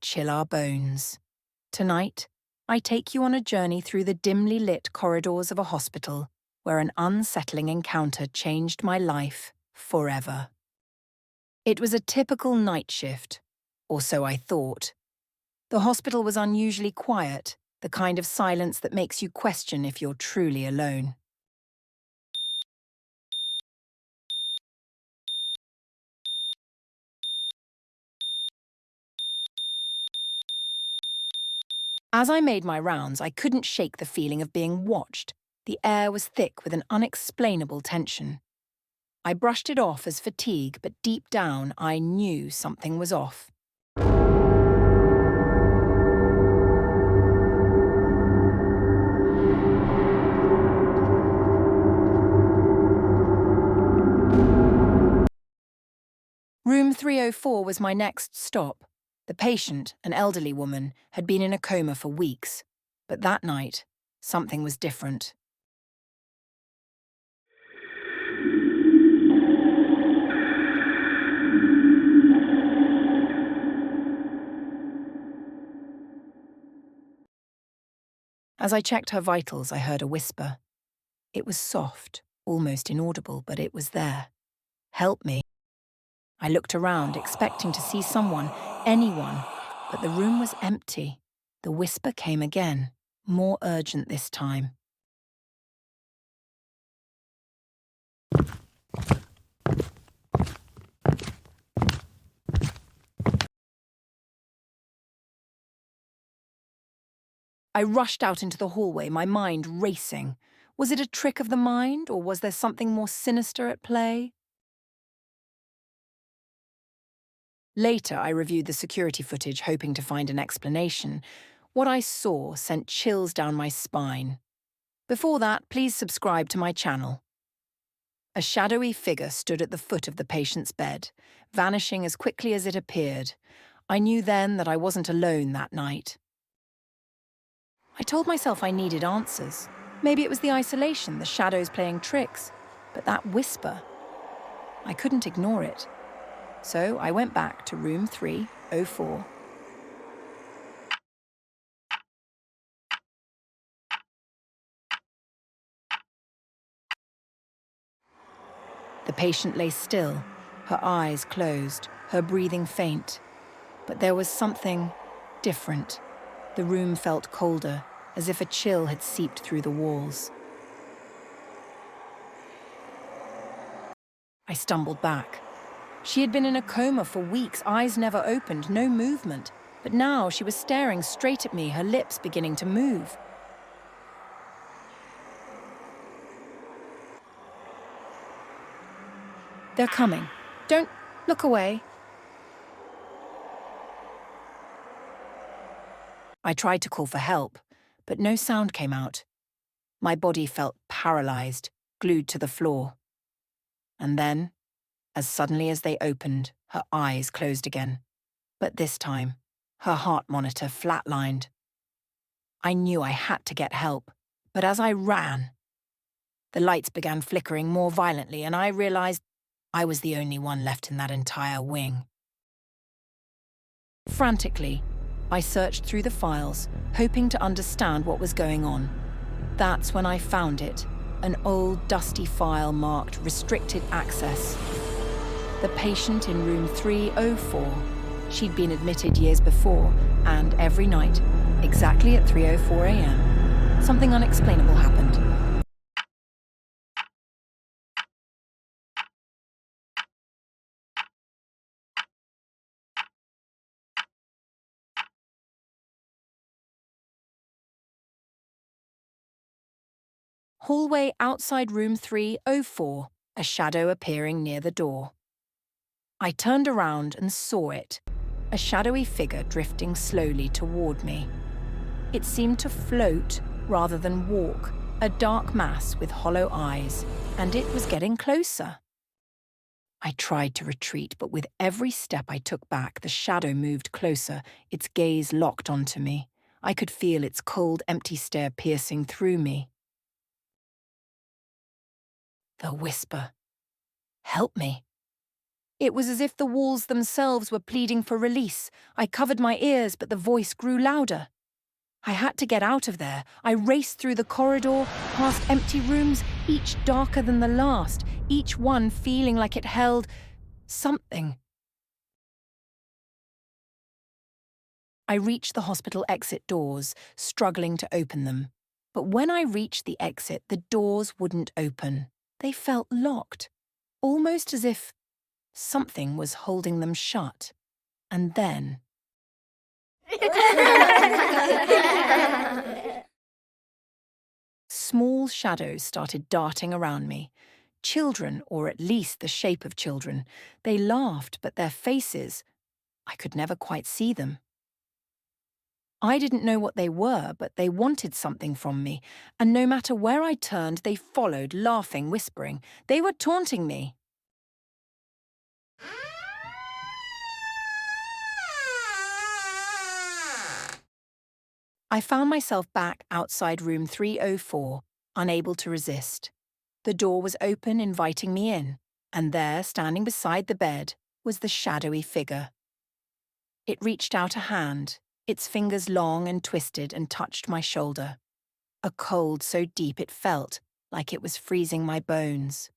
chill our bones. Tonight, I take you on a journey through the dimly lit corridors of a hospital where an unsettling encounter changed my life forever. It was a typical night shift, or so I thought. The hospital was unusually quiet, the kind of silence that makes you question if you're truly alone. As I made my rounds, I couldn't shake the feeling of being watched. The air was thick with an unexplainable tension. I brushed it off as fatigue, but deep down I knew something was off. Room 304 was my next stop. The patient, an elderly woman, had been in a coma for weeks. But that night, something was different. As I checked her vitals, I heard a whisper. It was soft, almost inaudible, but it was there. "Help me." I looked around, expecting to see someone, anyone, but the room was empty. The whisper came again, more urgent this time. I rushed out into the hallway, my mind racing. Was it a trick of the mind, or was there something more sinister at play? Later, I reviewed the security footage, hoping to find an explanation. What I saw sent chills down my spine. Before that, please subscribe to my channel. A shadowy figure stood at the foot of the patient's bed, vanishing as quickly as it appeared. I knew then that I wasn't alone that night. I told myself I needed answers. Maybe it was the isolation, the shadows playing tricks. But that whisper, I couldn't ignore it. So I went back to room 304. The patient lay still, her eyes closed, her breathing faint. But there was something different. The room felt colder, as if a chill had seeped through the walls. I stumbled back. She had been in a coma for weeks, eyes never opened, no movement. But now she was staring straight at me, her lips beginning to move. "They're coming. Don't look away." I tried to call for help, but no sound came out. My body felt paralyzed, glued to the floor. And then, as suddenly as they opened, her eyes closed again. But this time, her heart monitor flatlined. I knew I had to get help, but as I ran, the lights began flickering more violently, and I realized I was the only one left in that entire wing. Frantically, I searched through the files, hoping to understand what was going on. That's when I found it, an old, dusty file marked Restricted Access. The patient in room 304. She'd been admitted years before, and every night, exactly at 3:04 a.m., something unexplainable happened. Hallway outside room 304, a shadow appearing near the door. I turned around and saw it, a shadowy figure drifting slowly toward me. It seemed to float rather than walk, a dark mass with hollow eyes, and it was getting closer. I tried to retreat, but with every step I took back, the shadow moved closer, its gaze locked onto me. I could feel its cold, empty stare piercing through me. The whisper. "Help me." It was as if the walls themselves were pleading for release. I covered my ears, but the voice grew louder. I had to get out of there. I raced through the corridor, past empty rooms, each darker than the last, each one feeling like it held something. I reached the hospital exit doors, struggling to open them. But when I reached the exit, the doors wouldn't open. They felt locked, almost as if something was holding them shut. And then... Small shadows started darting around me. Children, or at least the shape of children. They laughed, but their faces, I could never quite see them. I didn't know what they were, but they wanted something from me, and no matter where I turned, they followed, laughing, whispering. They were taunting me. I found myself back outside room 304, unable to resist. The door was open, inviting me in, and there, standing beside the bed, was the shadowy figure. It reached out a hand, its fingers long and twisted, and touched my shoulder. A cold so deep it felt like it was freezing my bones.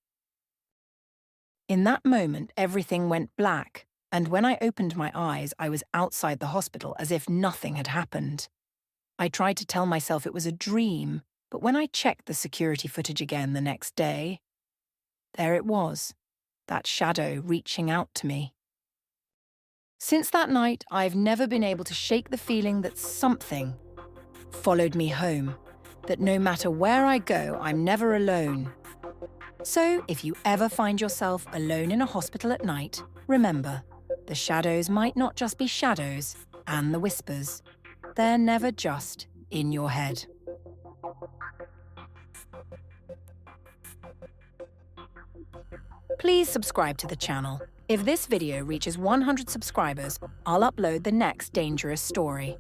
In that moment, everything went black, and when I opened my eyes, I was outside the hospital as if nothing had happened. I tried to tell myself it was a dream, but when I checked the security footage again the next day, there it was, that shadow reaching out to me. Since that night, I've never been able to shake the feeling that something followed me home, that no matter where I go, I'm never alone. So, if you ever find yourself alone in a hospital at night, remember, the shadows might not just be shadows, and the whispers. They're never just in your head. Please subscribe to the channel. If this video reaches 100 subscribers, I'll upload the next dangerous story.